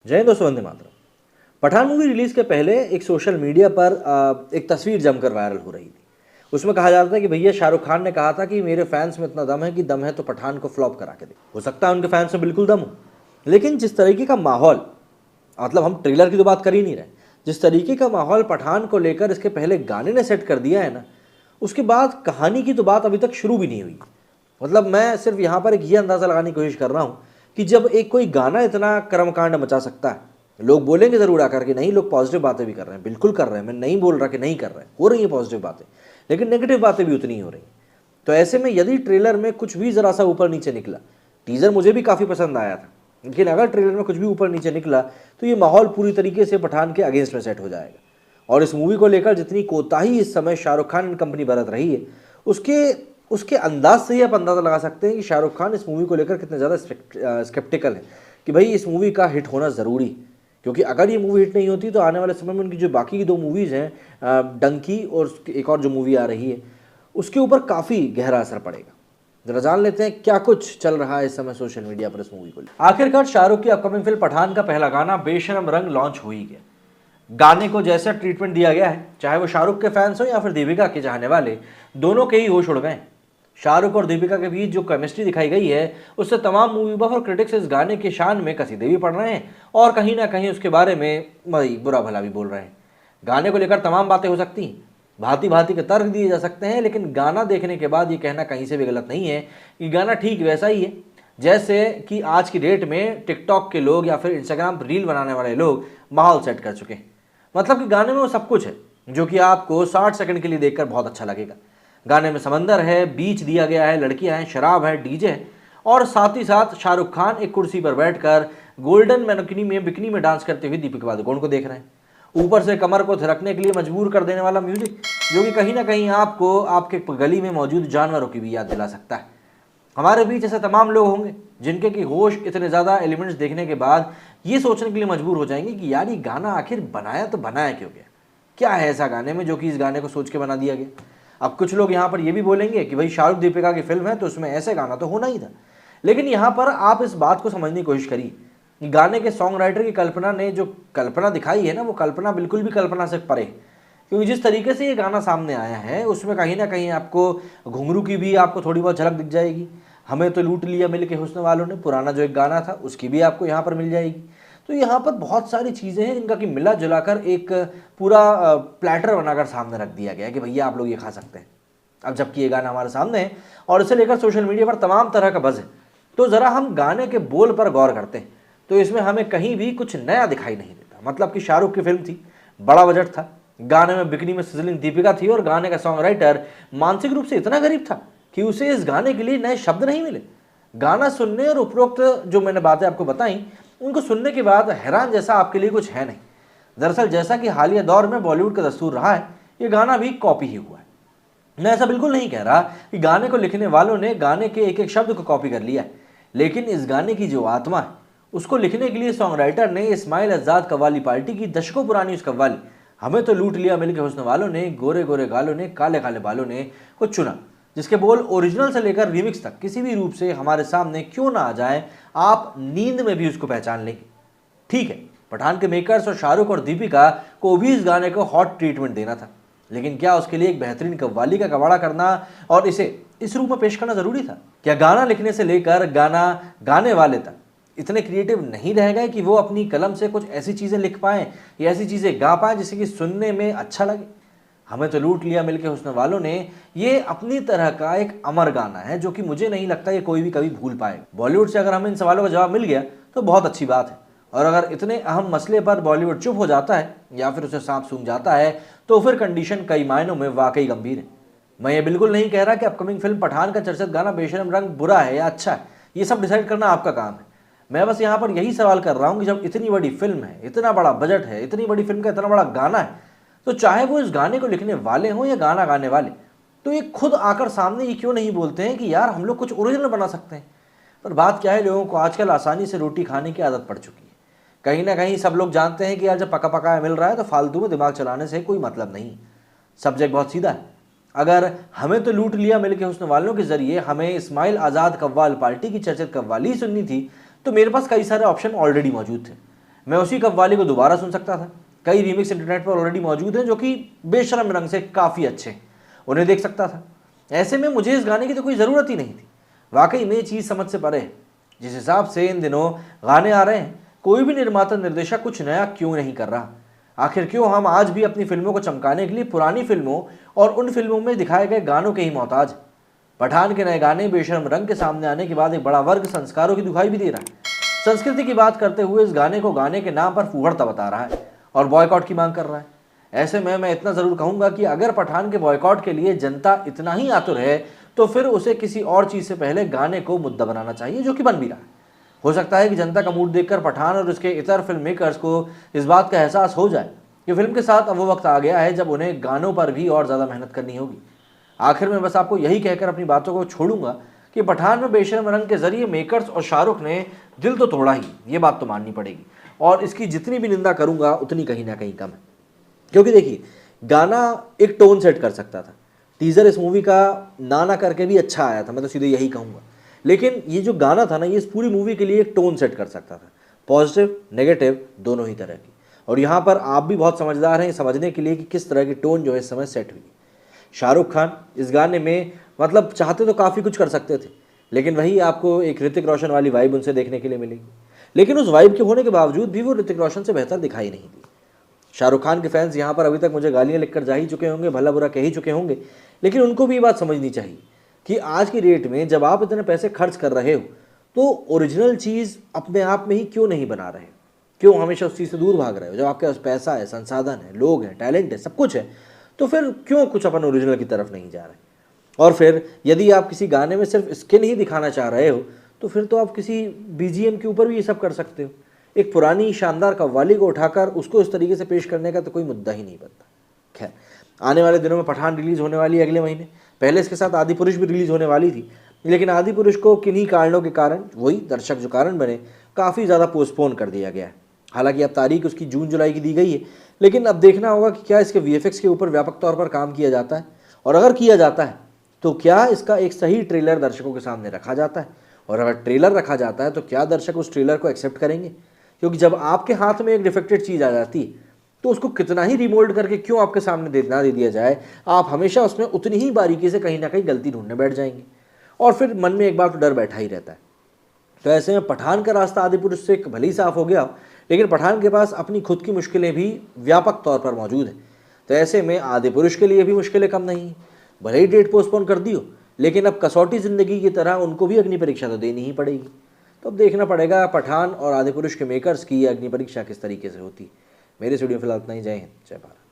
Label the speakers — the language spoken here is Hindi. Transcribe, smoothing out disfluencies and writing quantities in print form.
Speaker 1: जय हिंद दोस्तों, वंदे मातरम। पठान मूवी रिलीज के पहले एक सोशल मीडिया पर एक तस्वीर जमकर वायरल हो रही थी। उसमें कहा जा रहा था कि भैया शाहरुख खान ने कहा था कि मेरे फैंस में इतना दम है कि दम है तो पठान को फ्लॉप करा के दे। हो सकता है उनके फैंस में बिल्कुल दम हो, लेकिन जिस तरीके का माहौल, मतलब हम ट्रेलर की तो बात कर ही नहीं रहे, जिस तरीके का माहौल पठान को लेकर इसके पहले गाने ने सेट कर दिया है ना, उसके बाद कहानी की तो बात अभी तक शुरू भी नहीं हुई। मतलब मैं सिर्फ यहाँ पर एक ये अंदाज़ा लगाने की कोशिश कर रहा हूँ कि जब एक कोई गाना इतना कर्मकांड मचा सकता है, लोग बोलेंगे ज़रूर आकर के नहीं, लोग पॉजिटिव बातें भी कर रहे हैं, बिल्कुल कर रहे हैं, मैं नहीं बोल रहा कि नहीं कर रहे हैं, हो रही हैं पॉजिटिव बातें, लेकिन नेगेटिव बातें भी उतनी ही हो रही हैं। तो ऐसे में यदि ट्रेलर में कुछ भी ज़रा सा ऊपर नीचे निकला, टीज़र मुझे भी काफ़ी पसंद आया था, लेकिन अगर ट्रेलर में कुछ भी ऊपर नीचे निकला तो ये माहौल पूरी तरीके से पठान के अगेंस्ट में सेट हो जाएगा। और इस मूवी को लेकर जितनी कोताही इस समय शाहरुख खान एंड कंपनी बरत रही है, उसके अंदाज से ही आप अंदाज़ा लगा सकते हैं कि शाहरुख खान इस मूवी को लेकर कितने ज़्यादा स्केप्टिकल है कि भाई इस मूवी का हिट होना ज़रूरी, क्योंकि अगर ये मूवी हिट नहीं होती तो आने वाले समय में उनकी जो बाकी की दो मूवीज़ हैं, डंकी और एक और जो मूवी आ रही है, उसके ऊपर काफ़ी गहरा असर पड़ेगा। जरा जान लेते हैं क्या कुछ चल रहा है इस समय सोशल मीडिया पर इस मूवी को लेकर। आखिरकार शाहरुख की अपकमिंग फिल्म पठान का पहला गाना बेशरम रंग लॉन्च हो ही गया। गाने को जैसा ट्रीटमेंट दिया गया है, चाहे वो शाहरुख के फैंस हो या फिर दीपिका के चाहने वाले, दोनों के ही होश उड़ गए। शाहरुख और दीपिका के बीच जो केमिस्ट्री दिखाई गई है, उससे तमाम मूवी बफ और क्रिटिक्स इस गाने के शान में कसीदे भी पढ़ रहे हैं और कहीं ना कहीं उसके बारे में बुरा भला भी बोल रहे हैं। गाने को लेकर तमाम बातें हो सकती हैं, भांति भांति के तर्क दिए जा सकते हैं, लेकिन गाना देखने के बाद ये कहना कहीं से भी गलत नहीं है कि गाना ठीक वैसा ही है जैसे कि आज की डेट में टिकटॉक के लोग या फिर इंस्टाग्राम पर रील बनाने वाले लोग माहौल सेट कर चुके हैं। मतलब कि गाने में वो सब कुछ है जो कि आपको 60 सेकंड के लिए देखकर बहुत अच्छा लगेगा। गाने में समंदर है, बीच दिया गया है, लड़कियां हैं, शराब है, डीजे है, और साथ ही साथ शाहरुख खान एक कुर्सी पर बैठकर गोल्डन बिकनी में डांस करते हुए दीपिका पादुकोण को देख रहे हैं। ऊपर से कमर को थिरकने के लिए मजबूर कर देने वाला म्यूजिक, जो कि कहीं ना कहीं आपको आपके गली में मौजूद जानवरों की भी याद दिला सकता है। हमारे बीच ऐसे तमाम लोग होंगे जिनके की होश इतने ज़्यादा एलिमेंट्स देखने के बाद ये सोचने के लिए मजबूर हो जाएंगे कि यार ये गाना आखिर बनाया तो बनाया क्यों गया, क्या है ऐसा गाने में जो कि इस गाने को सोच के बना दिया गया। अब कुछ लोग यहाँ पर ये भी बोलेंगे कि भाई शाहरुख दीपिका की फिल्म है तो उसमें ऐसे गाना तो होना ही था, लेकिन यहाँ पर आप इस बात को समझने की कोशिश करिए कि गाने के सॉन्ग राइटर की कल्पना ने जो कल्पना दिखाई है ना, वो कल्पना बिल्कुल भी कल्पना से परे है। क्योंकि जिस तरीके से ये गाना सामने आया है उसमें कहीं ना कहीं आपको घुंघरू की भी आपको थोड़ी बहुत झलक दिख जाएगी। हमें तो लूट लिया मिल के हुस्न वालों ने, पुराना जो एक गाना था उसकी भी आपको यहाँ पर मिल जाएगी। तो यहाँ पर बहुत सारी चीज़ें हैं जिनका कि मिला जुलाकर एक पूरा प्लेटर बनाकर सामने रख दिया गया कि भैया आप लोग ये खा सकते हैं। अब जबकि ये गाना हमारे सामने है और इसे लेकर सोशल मीडिया पर तमाम तरह का बज़ है, तो ज़रा हम गाने के बोल पर गौर करते हैं तो इसमें हमें कहीं भी कुछ नया दिखाई नहीं देता। मतलब कि शाहरुख की फिल्म थी, बड़ा बजट था, गाने में बिकनी में सिजलिंग दीपिका थी और गाने का सॉन्ग राइटर मानसिक रूप से इतना गरीब था कि उसे इस गाने के लिए नए शब्द नहीं मिले। गाना सुनने और उपरोक्त जो मैंने बातें आपको बताई उनको सुनने के बाद हैरान जैसा आपके लिए कुछ है नहीं। दरअसल जैसा कि हालिया दौर में बॉलीवुड का दस्तूर रहा है, ये गाना भी कॉपी ही हुआ है। मैं ऐसा बिल्कुल नहीं कह रहा कि गाने को लिखने वालों ने गाने के एक एक शब्द को कॉपी कर लिया है, लेकिन इस गाने की जो आत्मा है उसको लिखने के लिए सॉन्ग राइटर ने इस्माइल आज़ाद कव्वाली पार्टी की दशकों पुरानी उस कव्वाली हमें तो लूट लिया मिलके हुस्न वालों ने, गोरे गोरे गालों ने, काले काले बालों ने को चुना, जिसके बोल ओरिजिनल से लेकर रिमिक्स तक किसी भी रूप से हमारे सामने क्यों ना आ जाए, आप नींद में भी उसको पहचान लेंगे। ठीक है, पठान के मेकर्स और शाहरुख और दीपिका को भी इस गाने को हॉट ट्रीटमेंट देना था, लेकिन क्या उसके लिए एक बेहतरीन कव्वाली का कवाड़ा करना और इसे इस रूप में पेश करना जरूरी था? क्या गाना लिखने से लेकर गाना गाने वाले तक इतने क्रिएटिव नहीं रह गए कि वो अपनी कलम से कुछ ऐसी चीज़ें लिख पाएँ या ऐसी चीज़ें गा पाएँ जिससे कि सुनने में अच्छा लगे? हमें तो लूट लिया मिलके हुस्न वालों ने ये अपनी तरह का एक अमर गाना है जो कि मुझे नहीं लगता ये कोई भी कभी भूल पाएगा। बॉलीवुड से अगर हमें इन सवालों का जवाब मिल गया तो बहुत अच्छी बात है, और अगर इतने अहम मसले पर बॉलीवुड चुप हो जाता है या फिर उसे सांप सूंघ जाता है तो फिर कंडीशन कई मायनों में वाकई गंभीर है। मैं ये बिल्कुल नहीं कह रहा कि अपकमिंग फिल्म पठान का चर्चित गाना बेशरम रंग बुरा है या अच्छा है, ये सब डिसाइड करना आपका काम है। मैं बस यहाँ पर यही सवाल कर रहा हूँ कि जब इतनी बड़ी फिल्म है, इतना बड़ा बजट है, इतनी बड़ी फिल्म का इतना बड़ा गाना है, तो चाहे वो इस गाने को लिखने वाले हों या गाना गाने वाले, तो ये खुद आकर सामने ये क्यों नहीं बोलते हैं कि यार हम लोग कुछ ओरिजिनल बना सकते हैं। पर बात क्या है, लोगों को आजकल आसानी से रोटी खाने की आदत पड़ चुकी है। कहीं ना कहीं सब लोग जानते हैं कि यार जब पका पकाया मिल रहा है तो फालतू में दिमाग चलाने से कोई मतलब नहीं। सब्जेक्ट बहुत सीधा है। अगर हमें तो लूट लिया मिलके हुस्न वालों के जरिए हमें इस्माइल आज़ाद कव्वाल पार्टी की चर्चित कव्वाली सुननी थी तो मेरे पास कई सारे ऑप्शन ऑलरेडी मौजूद थे। मैं उसी कव्वाली को दोबारा सुन सकता था। कई रीमिक्स इंटरनेट पर ऑलरेडी मौजूद हैं जो कि बेशरम रंग से काफ़ी अच्छे हैं, उन्हें देख सकता था। ऐसे में मुझे इस गाने की तो कोई ज़रूरत ही नहीं थी। वाकई में ये चीज़ समझ से परे है। जिस हिसाब से इन दिनों गाने आ रहे हैं, कोई भी निर्माता निर्देशक कुछ नया क्यों नहीं कर रहा? आखिर क्यों हम आज भी अपनी फिल्मों को चमकाने के लिए पुरानी फिल्मों और उन फिल्मों में दिखाए गए गानों के ही मोहताज? पठान के नए गाने बेशरम रंग के सामने आने के बाद एक बड़ा वर्ग संस्कारों की दुहाई भी दे रहा है। संस्कृति की बात करते हुए इस गाने को गाने के नाम पर फूहड़ता बता रहा है और बॉयकॉट की मांग कर रहा है। ऐसे में मैं इतना ज़रूर कहूँगा कि अगर पठान के बॉयकॉट के लिए जनता इतना ही आतुर है तो फिर उसे किसी और चीज़ से पहले गाने को मुद्दा बनाना चाहिए, जो कि बन भी रहा है। हो सकता है कि जनता का मूड देखकर पठान और उसके इतर फिल्म मेकर्स को इस बात का एहसास हो जाए कि फिल्म के साथ अब वो वक्त आ गया है जब उन्हें गानों पर भी और ज़्यादा मेहनत करनी होगी। आखिर में बस आपको यही कहकर अपनी बातों को छोड़ूंगा कि पठान में बेशरम रंग के जरिए मेकर्स और शाहरुख ने दिल तो तोड़ा ही, ये बात तो माननी पड़ेगी, और इसकी जितनी भी निंदा करूंगा उतनी कहीं ना कहीं कम है। क्योंकि देखिए, गाना एक टोन सेट कर सकता था। टीजर इस मूवी का ना करके भी अच्छा आया था, मैं तो सीधे यही कहूँगा। लेकिन ये जो गाना था ना, ये इस पूरी मूवी के लिए एक टोन सेट कर सकता था, पॉजिटिव नेगेटिव दोनों ही तरह की। और यहाँ पर आप भी बहुत समझदार हैं समझने के लिए कि किस तरह की टोन जो है इस समय सेट हुई। शाहरुख खान इस गाने में मतलब चाहते तो काफ़ी कुछ कर सकते थे, लेकिन वही आपको एक ऋतिक रोशन वाली वाइब उनसे देखने के लिए मिलेगी। लेकिन उस वाइब के होने के बावजूद भी वो ऋतिक रोशन से बेहतर दिखाई नहीं दी। शाहरुख खान के फैंस यहाँ पर अभी तक मुझे गालियाँ लिखकर जा ही चुके होंगे, भला बुरा कह ही चुके होंगे, लेकिन उनको भी ये बात समझनी चाहिए कि आज की डेट में जब आप इतने पैसे खर्च कर रहे हो तो ओरिजिनल चीज़ अपने आप में ही क्यों नहीं बना रहे? क्यों हमेशा उस चीज़ से दूर भाग रहे हो? जब आपके पास पैसा है, संसाधन है, लोग हैं, टैलेंट है, सब कुछ है, तो फिर क्यों कुछ अपन ओरिजिनल की तरफ नहीं जा रहे? और फिर यदि आप किसी गाने में सिर्फ स्किन ही दिखाना चाह रहे हो तो फिर तो आप किसी बीजीएम के ऊपर भी ये सब कर सकते हो। एक पुरानी शानदार कव्वाली को उठाकर उसको इस तरीके से पेश करने का तो कोई मुद्दा ही नहीं बनता। खैर, आने वाले दिनों में पठान रिलीज़ होने वाली है अगले महीने। पहले इसके साथ आदि पुरुष भी रिलीज़ होने वाली थी, लेकिन आदि पुरुष को किन्हीं कारणों के कारण, वही दर्शक जो कारण बने, काफ़ी ज़्यादा पोस्टपोन कर दिया गया है। हालांकि अब तारीख उसकी जून जुलाई की दी गई है, लेकिन अब देखना होगा कि क्या इसके वीएफएक्स के ऊपर व्यापक तौर पर काम किया जाता है, और अगर किया जाता है तो क्या इसका एक सही ट्रेलर दर्शकों के सामने रखा जाता है, और अगर ट्रेलर रखा जाता है तो क्या दर्शक उस ट्रेलर को एक्सेप्ट करेंगे? क्योंकि जब आपके हाथ में एक डिफेक्टेड चीज़ आ जाती है तो उसको कितना ही रिमोल्ड करके क्यों आपके सामने दे दिया जाए, आप हमेशा उसमें उतनी ही बारीकी से कहीं ना कहीं गलती ढूंढने बैठ जाएंगे, और फिर मन में एक बार तो डर बैठा ही रहता है। तो ऐसे में पठान का रास्ता आदि पुरुष से भले ही साफ हो गया, लेकिन पठान के पास अपनी खुद की मुश्किलें भी व्यापक तौर पर मौजूद हैं। तो ऐसे में आदि पुरुष के लिए भी मुश्किलें कम नहीं, भले ही डेट पोस्टपोन कर दी हो, लेकिन अब कसौटी ज़िंदगी की तरह उनको भी अग्नि परीक्षा तो देनी ही पड़ेगी। तो अब देखना पड़ेगा पठान और आदि पुरुष के मेकर्स की अग्नि परीक्षा किस तरीके से होती। मेरे स्टूडियो फिलहाल इतना ही। जय हिंद, जय भारत।